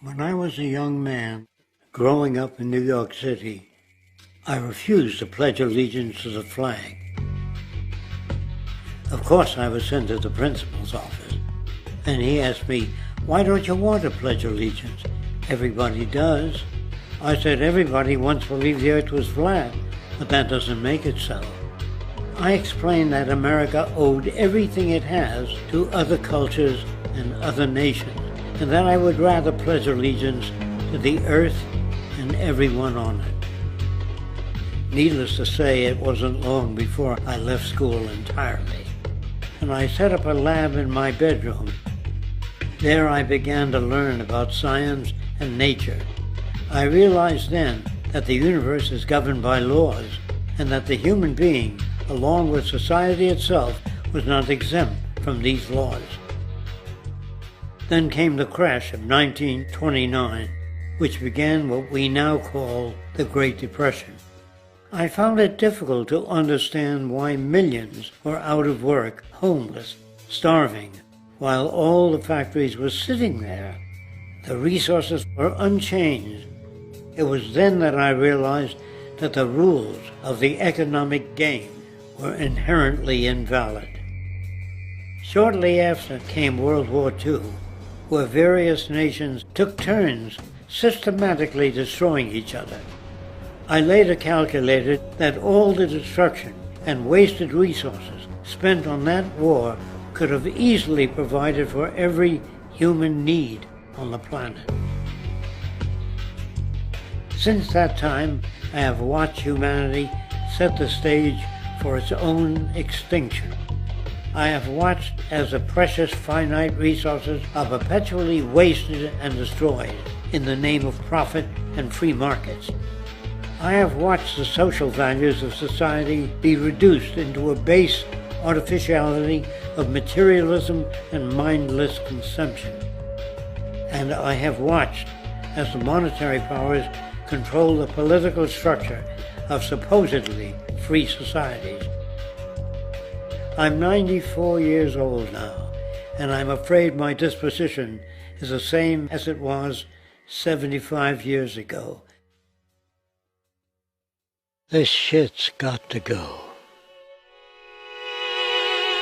When I was a young man, growing up in New York City, I refused to pledge allegiance to the flag. Of course, I was sent to the principal's office, and he asked me, "Why don't you want to pledge allegiance? Everybody does." I said, "Everybody once believed the earth was flat, but that doesn't make it so." I explained that America owed everything it has to other cultures and other nations, and that I would rather pledge allegiance to the earth and everyone on it. Needless to say, it wasn't long before I left school entirely, and I set up a lab in my bedroom. There I began to learn about science and nature. I realized then that the universe is governed by laws, and that the human being, along with society itself, was not exempt from these laws. Then came the crash of 1929, which began what we now call the Great Depression. I found it difficult to understand why millions were out of work, homeless, starving, while all the factories were sitting there. The resources were unchanged. It was then that I realized that the rules of the economic game were inherently invalid. Shortly after came World War II, where various nations took turns systematically destroying each other. I later calculated that all the destruction and wasted resources spent on that war could have easily provided for every human need on the planet. Since that time, I have watched humanity set the stage for its own extinction. I have watched as the precious finite resources are perpetually wasted and destroyed in the name of profit and free markets. I have watched the social values of society be reduced into a base artificiality of materialism and mindless consumption. And I have watched as the monetary powers control the political structure of supposedly free societies. I'm 94 years old now, and I'm afraid my disposition is the same as it was 75 years ago. This shit's got to go.